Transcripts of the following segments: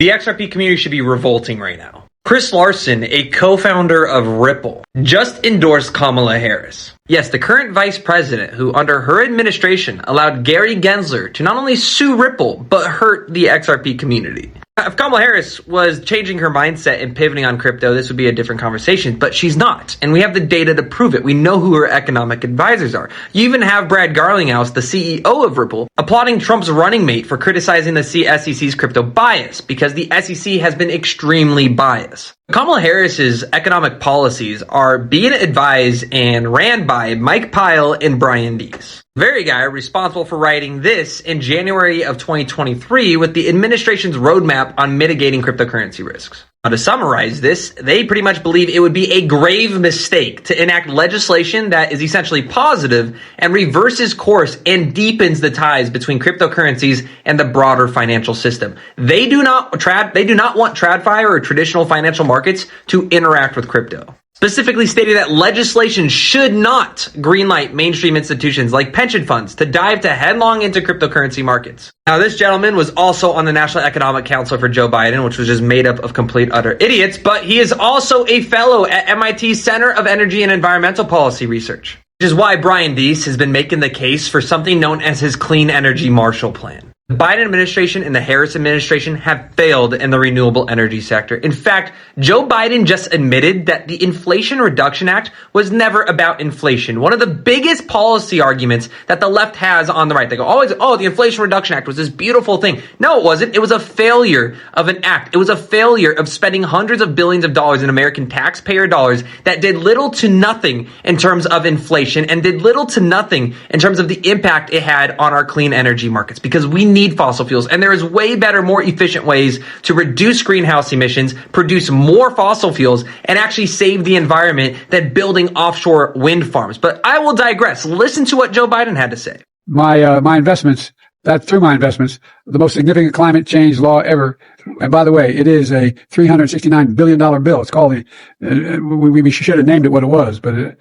The XRP community should be revolting right now. Chris Larsen, a co-founder of Ripple, just endorsed Kamala Harris. Yes, the current vice president, who under her administration allowed Gary Gensler to not only sue Ripple, but hurt the XRP community. If Kamala Harris was changing her mindset and pivoting on crypto, this would be a different conversation, but she's not. And we have the data to prove it. We know who her economic advisors are. You even have Brad Garlinghouse, the CEO of Ripple, applauding Trump's running mate for criticizing the SEC's crypto bias, because the SEC has been extremely biased. Kamala Harris's economic policies are being advised and ran by Mike Pyle and Brian Deese. The very guy responsible for writing this in January of 2023 with the administration's roadmap on mitigating cryptocurrency risks. Now, to summarize this, they pretty much believe it would be a grave mistake to enact legislation that is essentially positive and reverses course and deepens the ties between cryptocurrencies and the broader financial system. They do not want TradFi or traditional financial markets to interact with crypto. Specifically stating that legislation should not greenlight mainstream institutions like pension funds to dive headlong into cryptocurrency markets. Now, this gentleman was also on the National Economic Council for Joe Biden, which was just made up of complete utter idiots, but he is also a fellow at MIT's Center of Energy and Environmental Policy Research, which is why Brian Deese has been making the case for something known as his Clean Energy Marshall Plan. The Biden administration and the Harris administration have failed in the renewable energy sector. In fact, Joe Biden just admitted that the Inflation Reduction Act was never about inflation. One of the biggest policy arguments that the left has on the right. They go, the Inflation Reduction Act was this beautiful thing. No, it wasn't. It was a failure of an act. It was a failure of spending hundreds of billions of dollars in American taxpayer dollars that did little to nothing in terms of inflation and did little to nothing in terms of the impact it had on our clean energy markets, because we need fossil fuels, and there is way better, more efficient ways to reduce greenhouse emissions, produce more fossil fuels, and actually save the environment than building offshore wind farms. But I will digress. Listen to what Joe Biden had to say. My investments, the most significant climate change law ever. And by the way, it is a $369 billion bill. It's called we should have named it what it was, but at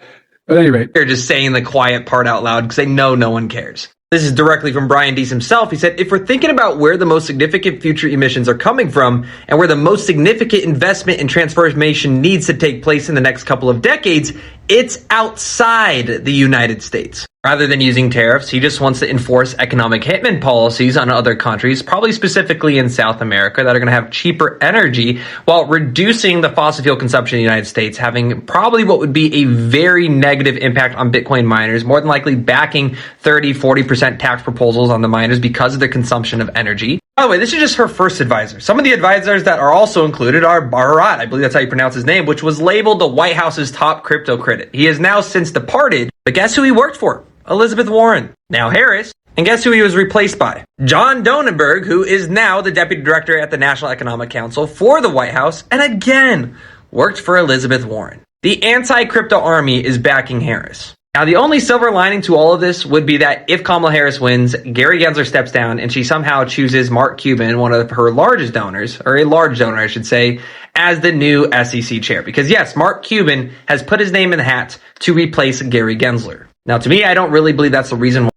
any rate. They're just saying the quiet part out loud because they know no one cares. This is directly from Brian Deese himself. He said, if we're thinking about where the most significant future emissions are coming from and where the most significant investment and transformation needs to take place in the next couple of decades, it's outside the United States. Rather than using tariffs, he just wants to enforce economic hitman policies on other countries, probably specifically in South America, that are going to have cheaper energy while reducing the fossil fuel consumption in the United States, having probably what would be a very negative impact on Bitcoin miners, more than likely backing 30-40% tax proposals on the miners because of the consumption of energy. By the way, this is just her first advisor. Some of the advisors that are also included are Bharat, I believe that's how you pronounce his name, which was labeled the White House's top crypto critic. He has now since departed, but guess who he worked for? Elizabeth Warren, now Harris. And guess who he was replaced by? John Donenberg, who is now the deputy director at the National Economic Council for the White House, and again, worked for Elizabeth Warren. The anti-crypto army is backing Harris. Now, the only silver lining to all of this would be that if Kamala Harris wins, Gary Gensler steps down and she somehow chooses Mark Cuban, one of her largest donors, or a large donor, I should say, as the new SEC chair. Because yes, Mark Cuban has put his name in the hat to replace Gary Gensler. Now, to me, I don't really believe that's the reason why